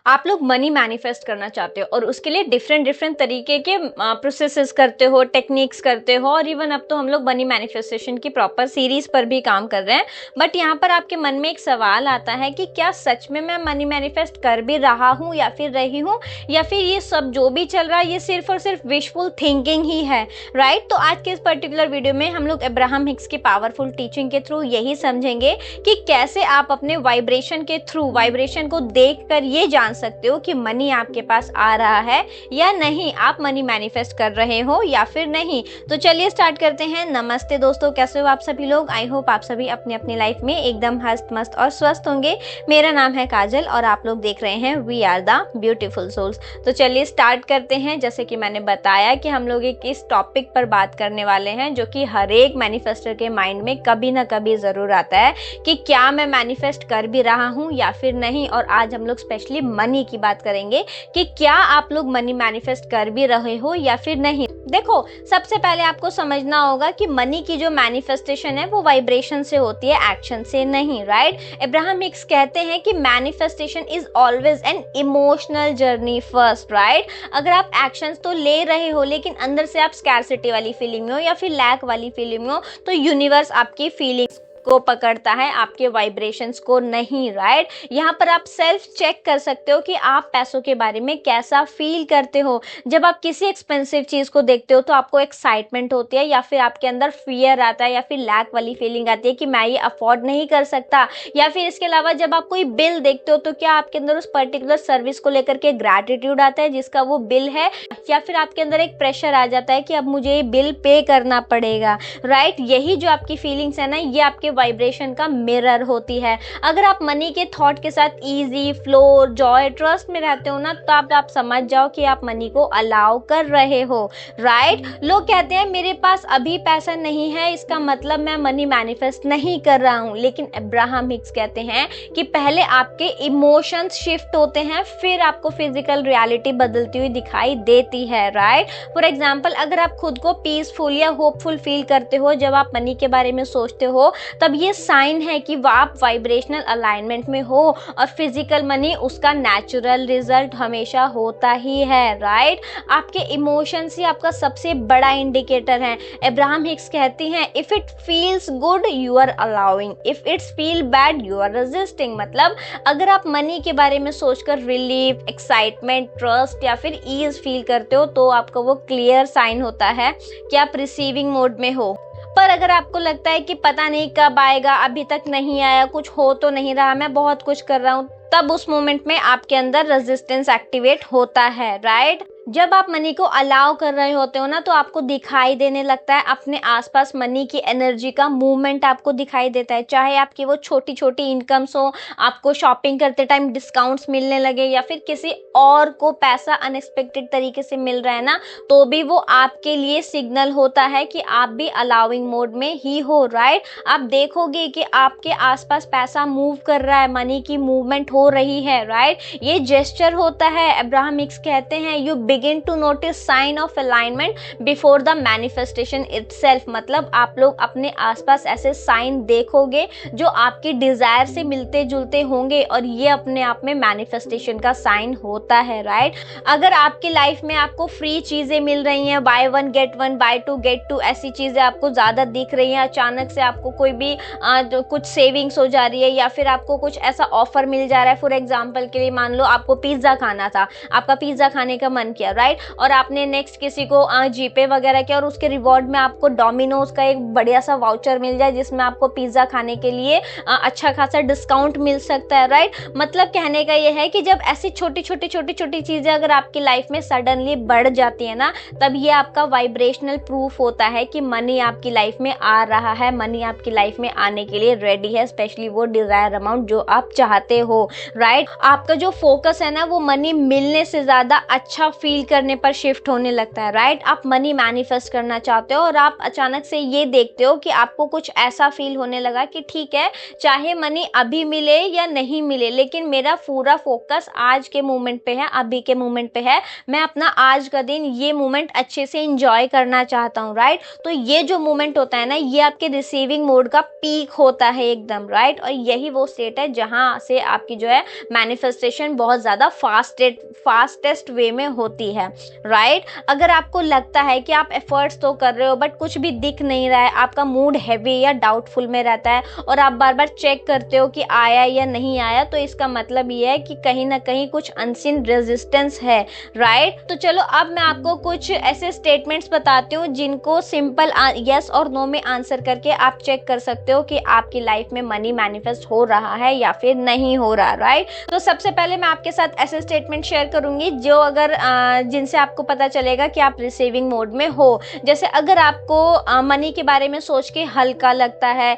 आप लोग money manifest करना चाहते हो और उसके लिए डिफरेंट डिफरेंट तरीके के प्रोसेसेस करते हो, टेक्निक्स करते हो, और इवन अब तो हम लोग मनी मैनिफेस्टेशन की प्रॉपर सीरीज पर भी काम कर रहे हैं। बट यहाँ पर आपके मन में एक सवाल आता है कि क्या सच में मैं मनी मैनिफेस्ट कर भी रहा हूँ या फिर रही हूँ, या फिर ये सब जो भी चल रहा है ये सिर्फ और सिर्फ विशफुल थिंकिंग ही है, राइट। तो आज के इस पर्टिकुलर वीडियो में हम लोग अब्राहम हिक्स की पावरफुल टीचिंग के थ्रू यही समझेंगे कि कैसे आप अपने वाइब्रेशन के थ्रू, वाइब्रेशन को देखकर ये जान सकते हो कि मनी आपके पास आ रहा है या नहीं, आप मनी मैनिफेस्ट कर रहे हो या फिर नहीं। तो चलिए स्टार्ट करते हैं। नमस्ते दोस्तों, कैसे हो आप सभी लोग। आई होप आप सभी अपनी अपनी लाइफ में एकदम हस्त मस्त और स्वस्थ होंगे। मेरा नाम है काजल और आप लोग देख रहे हैं we are the beautiful souls. तो चलिए स्टार्ट करते हैं। जैसे कि मैंने बताया कि हम लोग एक इस टॉपिक पर बात करने वाले हैं जो कि हर एक मैनिफेस्टर के माइंड में कभी ना कभी जरूर आता है कि क्या मैं मैनिफेस्ट कर भी रहा हूं या फिर नहीं। और आज हम लोग स्पेशली मनी की बात करेंगे कि क्या आप लोग मनी मैनिफेस्ट कर भी रहे हो या फिर नहीं। देखो, सबसे पहले आपको समझना होगा कि मनी की जो मैनिफेस्टेशन है वो वाइब्रेशन से होती है, एक्शन से नहीं, राइट। अब्राहम हिक्स कहते हैं कि manifestation is always an emotional journey first, right. अगर आप एक्शंस तो ले रहे हो लेकिन अंदर से आप स्कैरसिटी वाली फीलिंग में हो या फिर लैक वाली फीलिंग में हो, तो यूनिवर्स आपकी फीलिंग्स को पकड़ता है, आपके वाइब्रेशंस को नहीं, राइट। यहाँ पर आप सेल्फ चेक कर सकते हो कि आप पैसों के बारे में कैसा फील करते हो। जब आप किसी एक्सपेंसिव चीज को देखते हो तो आपको एक्साइटमेंट होती है या फिर आपके अंदर फियर आता है या फिर लैक वाली फीलिंग आती है कि मैं ये अफोर्ड नहीं कर सकता। या फिर इसके अलावा जब आप कोई बिल देखते हो तो क्या आपके अंदर उस पर्टिकुलर सर्विस को लेकर के ग्रैटिट्यूड आता है जिसका वो बिल है, या फिर आपके अंदर एक प्रेशर आ जाता है कि अब मुझे ये बिल पे करना पड़ेगा, राइट। यही जो आपकी फीलिंग्स है ना, ये आपके वाइब्रेशन का मिरर होती है। अगर आप मनी के थॉट के साथ इजी फ्लो, जॉय, ट्रस्ट में रहते हो ना, तो आप समझ जाओ कि आप मनी को अलाउ कर रहे हो, राइट। लोग कहते हैं मेरे पास अभी पैसा नहीं है, इसका मतलब मैं मनी मैनिफेस्ट नहीं कर रहा हूं। लेकिन अब्राहम हिक्स कहते हैं कि पहले आपके इमोशंस शिफ्ट होते हैं, फिर आपको फिजिकल रियलिटी बदलती हुई दिखाई देती है, राइट। फॉर एग्जाम्पल, अगर आप खुद को पीसफुल या होपफुल फील करते हो जब आप मनी के बारे में सोचते हो, तब ये साइन है कि आप वाइब्रेशनल अलाइनमेंट में हो, और फिजिकल मनी उसका नेचुरल रिजल्ट हमेशा होता ही है, राइट। आपके इमोशंस ही आपका सबसे बड़ा इंडिकेटर है। अब्राहम हिक्स कहती हैं if it feels good you are allowing, if it's feel bad you are resisting. मतलब अगर आप मनी के बारे में सोचकर रिलीफ, एक्साइटमेंट, ट्रस्ट या फिर ईज फील करते हो तो आपका वो क्लियर साइन होता है कि आप रिसीविंग मोड में हो। पर अगर आपको लगता है कि पता नहीं कब आएगा, अभी तक नहीं आया, कुछ हो तो नहीं रहा, मैं बहुत कुछ कर रहा हूँ, तब उस मोमेंट में आपके अंदर रेजिस्टेंस एक्टिवेट होता है, राइट। जब आप मनी को अलाउ कर रहे होते हो ना, तो आपको दिखाई देने लगता है अपने आसपास मनी की एनर्जी का मूवमेंट आपको दिखाई देता है। चाहे आपकी वो छोटी छोटी इनकम्स हो, आपको शॉपिंग करते टाइम डिस्काउंट्स मिलने लगे, या फिर किसी और को पैसा अनएक्सपेक्टेड तरीके से मिल रहा है ना, तो भी वो आपके लिए सिग्नल होता है कि आप भी अलाउइंग मोड में ही हो, राइट। आप देखोगे कि आपके आसपास पैसा मूव कर रहा है, मनी की मूवमेंट हो रही है, राइट। ये जेस्चर होता है। अब्राहम हिक्स कहते हैं you begin to notice sign of alignment before the manifestation itself। मतलब आप लोग अपने आसपास ऐसे साइन देखोगे जो आपकी डिजायर से मिलते जुलते होंगे, और ये अपने आप में मैनिफेस्टेशन का साइन होता है, राइट। अगर आपकी लाइफ में आपको फ्री चीजें मिल रही हैं, buy one get one, buy two get two, ऐसी चीजें आपको ज्यादा दिख रही हैं, अचानक से आपको कोई भी कुछ सेविंग्स हो जा रही है, या फिर आपको कुछ ऐसा ऑफर मिल जा रहा है। फॉर एग्जाम्पल के लिए मान लो आपको पिज्जा खाना था, आपका पिज्जा खाने का मन किया, राइट, और आपने नेक्स्ट किसी को जीपे वगैरह किया और उसके रिवॉर्ड में आपको डोमिनोज का एक बढ़िया सा वाउचर मिल जाए जिसमें आपको पिज्जा खाने के लिए अच्छा खासा डिस्काउंट मिल सकता है, राइट। मतलब कहने का ये है कि जब ऐसी छोटी छोटी चीजें अगर आपकी लाइफ में सडनली बढ़ जाती है ना, तब ये आपका वाइब्रेशनल प्रूफ होता है कि मनी आपकी लाइफ में आ रहा है, मनी आपकी लाइफ में आने के लिए रेडी है, स्पेशली वो डिजायर अमाउंट जो आप चाहते हो, राइट। आपका जो फोकस है ना, वो मनी मिलने से ज्यादा अच्छा फील करने पर शिफ्ट होने लगता है, राइट। आप मनी मैनिफेस्ट करना चाहते हो और आप अचानक से ये देखते हो कि आपको कुछ ऐसा फील होने लगा कि ठीक है, चाहे मनी अभी मिले या नहीं मिले, लेकिन मेरा पूरा फोकस आज के मोमेंट पे है, अभी के मोमेंट पे है। मैं अपना आज का दिन, ये मोमेंट अच्छे से इंजॉय करना चाहता हूँ, राइट। तो ये जो मोमेंट होता है ना, ये आपके रिसीविंग मोड का पीक होता है एकदम, राइट। और यही वो स्टेट है जहाँ से आपकी जो है मैनिफेस्टेशन बहुत ज़्यादा फास्टेस्ट वे में होती है, राइट। अगर आपको लगता है कि आप एफर्ट्स तो कर रहे हो बट कुछ भी दिख नहीं रहा है, आपका मूड हैवी या डाउटफुल में रहता है और आप बार बार चेक करते हो कि आया या नहीं आया, तो इसका मतलब ये है कि कहीं ना कहीं कुछ अनसीन रेजिस्टेंस है, राइट। तो चलो अब मैं आपको कुछ ऐसे स्टेटमेंट्स बताती हूँ जिनको सिंपल यस और नो में आंसर करके आप चेक कर सकते हो कि आपकी लाइफ में मनी मैनिफेस्ट हो रहा है या फिर नहीं हो रहा, राइट। तो सबसे पहले मैं आपके साथ ऐसे स्टेटमेंट शेयर करूंगी जो अगर जिनसे आपको पता चलेगा कि आप रिसीविंग मोड में हो। जैसे अगर आपको मनी के बारे में सोच के हल्का लगता है,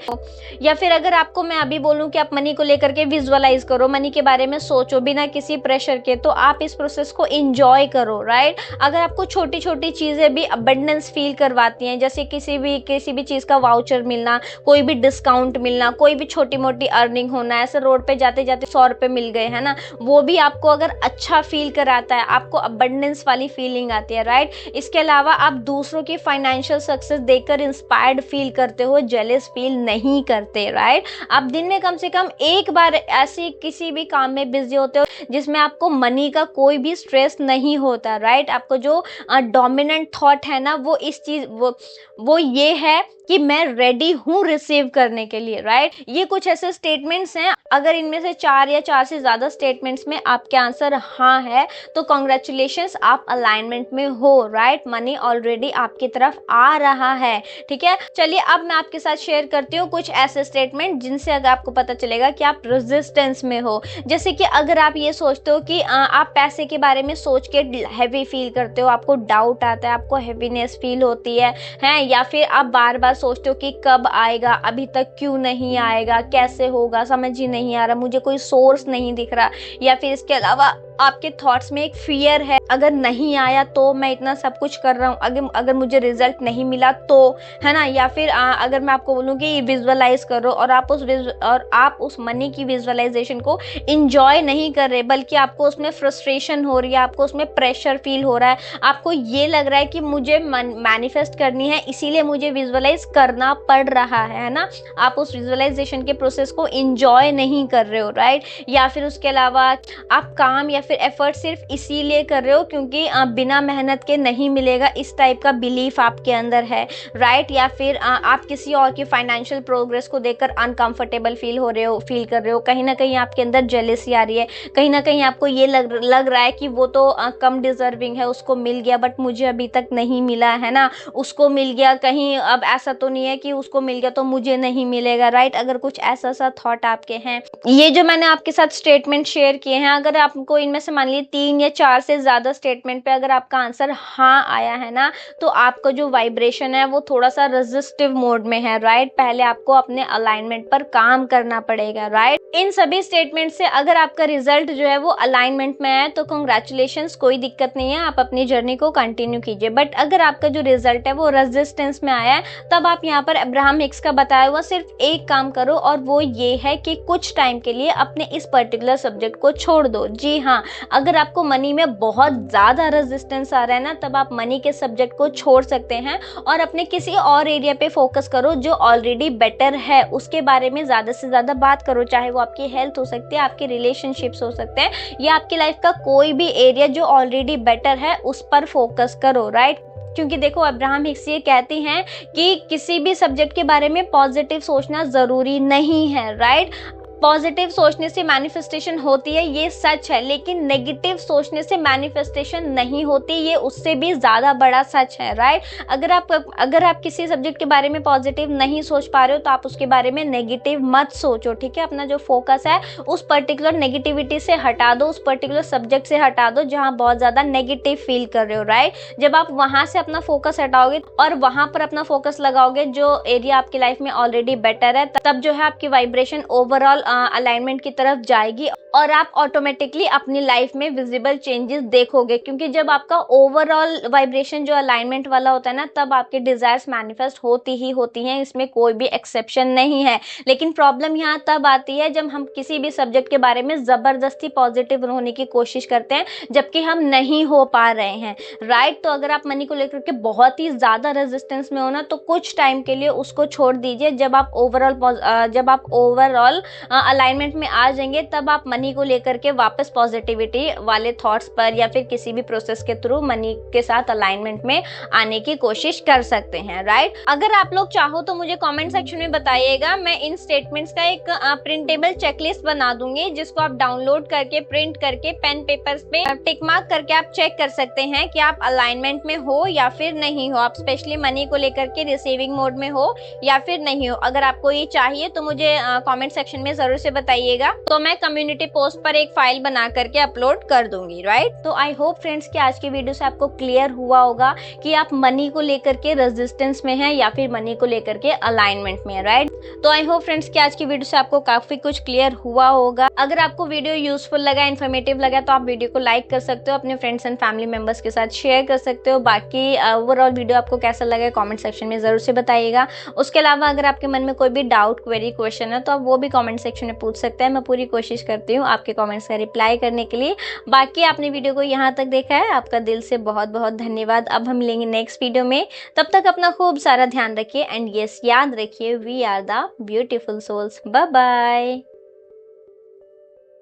या फिर अगर आपको मैं अभी बोलूं कि आप मनी को लेकर के विजुअलाइज करो, मनी के बारे में सोचो बिना किसी प्रेशर के, तो आप इस प्रोसेस को एंजॉय करो, राइट। अगर आपको छोटी छोटी चीजें भी अबंडेंस फील करवाती हैं, जैसे किसी भी चीज का वाउचर मिलना, कोई भी डिस्काउंट मिलना, कोई भी छोटी मोटी अर्निंग होना, ऐसे रोड पे जाते जाते 100 रुपए मिल गए, है ना, वो भी आपको अगर अच्छा फील कराता है, आपको अबंडेंस वाली फीलिंग आती है, राइट। इसके अलावा आप दूसरों की फाइनेंशियल सक्सेस देखकर इंस्पायर्ड फील करते हो, जेलस फील नहीं करते, राइट। आप दिन में कम से कम एक बार ऐसे किसी भी काम में बिजी होते हो जिसमें आपको मनी का कोई भी स्ट्रेस नहीं होता, राइट। आपको जो डोमिनेंट थॉट है ना, वो इस चीज वो ये है कि मैं रेडी हूँ रिसीव करने के लिए, राइट। ये कुछ ऐसे स्टेटमेंट्स हैं, अगर इनमें से 4 या 4 से ज्यादा स्टेटमेंट्स में आपके आंसर हाँ है तो कॉन्ग्रेचुलेशंस, आप अलाइनमेंट में हो, राइट। मनी ऑलरेडी आपकी तरफ आ रहा है, ठीक है। चलिए अब मैं आपके साथ शेयर करती हूँ कुछ ऐसे स्टेटमेंट जिनसे अगर आपको पता चलेगा कि आप रेजिस्टेंस में हो। जैसे कि अगर आप ये सोचते हो कि आप पैसे के बारे में सोच के हैवी फील करते हो, आपको डाउट आता है, आपको हैवीनेस फील होती है, या फिर आप बार बार सोचते हो कि कब आएगा, अभी तक क्यों नहीं आएगा, कैसे होगा, समझ ही नहीं आ रहा, मुझे कोई सोर्स नहीं दिख रहा, या फिर इसके अलावा आपके थॉट्स में एक फियर है, अगर नहीं आया तो मैं इतना सब कुछ कर रहा हूँ, अगर मुझे रिजल्ट नहीं मिला तो, है ना। या फिर अगर मैं आपको बोलूँ कि विजुअलाइज करो और आप उस मनी की विजुअलाइजेशन को इंजॉय नहीं कर रहे, बल्कि आपको उसमें फ्रस्ट्रेशन हो रही है, आपको उसमें प्रेशर फील हो रहा है, आपको ये लग रहा है कि मुझे मैनिफेस्ट करनी है इसीलिए मुझे विजुअलाइज करना पड़ रहा है ना। आप उस विजुअलाइजेशन के प्रोसेस को इंजॉय नहीं कर रहे हो, राइट। या फिर उसके अलावा आप काम या फिर एफर्ट सिर्फ इसीलिए कर रहे हो क्योंकि बिना मेहनत के नहीं मिलेगा, इस टाइप का बिलीफ आपके अंदर है, राइट। या फिर आप किसी और की फाइनेंशियल प्रोग्रेस को देखकर अनकंफर्टेबल फील कर रहे हो, कहीं ना कहीं आपके अंदर जेलसी आ रही है, कहीं ना कहीं आपको ये लग रहा है कि वो तो कम डिजर्विंग है, उसको मिल गया बट मुझे अभी तक नहीं मिला, है ना, उसको मिल गया, कहीं अब ऐसा तो नहीं है कि उसको मिल गया तो मुझे नहीं मिलेगा, राइट। अगर कुछ ऐसा सा थॉट आपके हैं, ये जो मैंने आपके साथ स्टेटमेंट शेयर किए हैं, अगर आपको इनमें से मान लीजिए 3 या 4 से ज्यादा स्टेटमेंट पे अगर आपका आंसर हाँ आया है ना, तो आपका जो वाइब्रेशन है वो थोड़ा सा रेजिस्टिव मोड में है, राइट। पहले आपको अपने अलाइनमेंट पर काम करना पड़ेगा, राइट। इन सभी स्टेटमेंट से अगर आपका रिजल्ट जो है वो अलाइनमेंट में है तो कंग्रेचुलेशंस, कोई दिक्कत नहीं है, आप अपनी जर्नी को कंटिन्यू कीजिए। बट अगर आपका जो रिजल्ट है वो रेजिस्टेंस में आया है, तब आप यहाँ पर अब्राहम हिक्स का बताया हुआ सिर्फ एक काम करो, और वो ये है कि कुछ टाइम के लिए अपने इस पर्टिकुलर सब्जेक्ट को छोड़ दो। जी हाँ, अगर आपको मनी में बहुत ज्यादा रेजिस्टेंस आ रहा है ना, तब आप मनी के सब्जेक्ट को छोड़ सकते हैं और अपने किसी और एरिया पे फोकस करो जो ऑलरेडी बेटर है, उसके बारे में ज्यादा से ज्यादा बात करो, चाहे वो आपकी हेल्थ हो सकती है, आपके रिलेशनशिप्स हो सकते हैं, या आपकी लाइफ का कोई भी एरिया जो ऑलरेडी बेटर है उस पर फोकस करो, राइट। क्योंकि देखो अब्राहम हिक्स ये कहती हैं कि किसी भी सब्जेक्ट के बारे में पॉजिटिव सोचना जरूरी नहीं है, राइट। पॉजिटिव सोचने से मैनिफेस्टेशन होती है, ये सच है, लेकिन नेगेटिव सोचने से मैनिफेस्टेशन नहीं होती, ये उससे भी ज्यादा बड़ा सच है, राइट। अगर आप किसी सब्जेक्ट के बारे में पॉजिटिव नहीं सोच पा रहे हो तो आप उसके बारे में नेगेटिव मत सोचो, ठीक है। अपना जो फोकस है उस पर्टिकुलर नेगेटिविटी से हटा दो, उस पर्टिकुलर सब्जेक्ट से हटा दो जहां बहुत ज्यादा नेगेटिव फील कर रहे हो, राइट। जब आप वहां से अपना फोकस हटाओगे और वहां पर अपना फोकस लगाओगे जो एरिया आपकी लाइफ में ऑलरेडी बेटर है, तब जो है आपकी वाइब्रेशन ओवरऑल अलाइनमेंट की तरफ जाएगी और आप ऑटोमेटिकली अपनी लाइफ में विजिबल चेंजेस देखोगे, क्योंकि जब आपका ओवरऑल वाइब्रेशन जो अलाइनमेंट वाला होता है ना, तब आपके डिजायर्स मैनिफेस्ट होती ही होती हैं, इसमें कोई भी एक्सेप्शन नहीं है। लेकिन प्रॉब्लम यहाँ तब आती है जब हम किसी भी सब्जेक्ट के बारे में जबरदस्ती पॉजिटिव होने की कोशिश करते हैं जबकि हम नहीं हो पा रहे हैं, राइट। तो अगर आप मनी को लेकर के बहुत ही ज्यादा रेजिस्टेंस में हो ना, तो कुछ टाइम के लिए उसको छोड़ दीजिए। जब आप ओवरऑल अलाइनमेंट में आ जाएंगे, तब आप मनी को लेकर के वापस पॉजिटिविटी वाले थॉट्स पर या फिर किसी भी प्रोसेस के थ्रू मनी के साथ अलाइनमेंट में आने की कोशिश कर सकते हैं, राइट। अगर आप लोग चाहो तो मुझे कमेंट सेक्शन में बताइएगा, मैं इन स्टेटमेंट्स का एक प्रिंटेबल चेकलिस्ट बना दूंगी, जिसको आप डाउनलोड करके प्रिंट करके पेन पेपर्स पे टिक मार्क करके आप चेक कर सकते हैं कि आप अलाइनमेंट में हो या फिर नहीं हो, आप स्पेशली मनी को लेकर के रिसीविंग मोड में हो या फिर नहीं हो। अगर आपको ये चाहिए तो मुझे कमेंट सेक्शन में जरूर से बताइएगा, तो मैं कम्युनिटी पोस्ट पर एक फाइल बना करके अपलोड कर दूंगी, राइट। तो आई होप फ्रेंड्स कि आज की वीडियो से आपको क्लियर हुआ होगा कि आप मनी को लेकर के रेजिस्टेंस में हैं या फिर मनी को लेकर के अलाइनमेंट में, राइट। तो आई होप फ्रेंड्स कि आज की वीडियो से आपको काफी कुछ क्लियर हुआ होगा। अगर आपको वीडियो यूजफुल लगा, इन्फॉर्मेटिव लगा, तो आप वीडियो को लाइक कर सकते हो, अपने फ्रेंड्स एंड फैमिली मेंबर्स के साथ शेयर कर सकते हो। बाकी ओवरऑल वीडियो आपको कैसा लगा कमेंट सेक्शन में जरूर से बताइएगा। उसके अलावा अगर आपके मन में कोई भी डाउट, क्वेरी, क्वेश्चन है तो आप वो भी कमेंट सेक्शन में पूछ सकते हैं। मैं पूरी कोशिश करती हूँ आपके कमेंट्स का रिप्लाई करने के लिए। बाकी आपने वीडियो को यहाँ तक देखा है, आपका दिल से बहुत बहुत धन्यवाद। अब हम मिलेंगे नेक्स्ट वीडियो में, तब तक अपना खूब सारा ध्यान रखिए एंड यस, याद रखिए, we are the beautiful souls. Bye bye.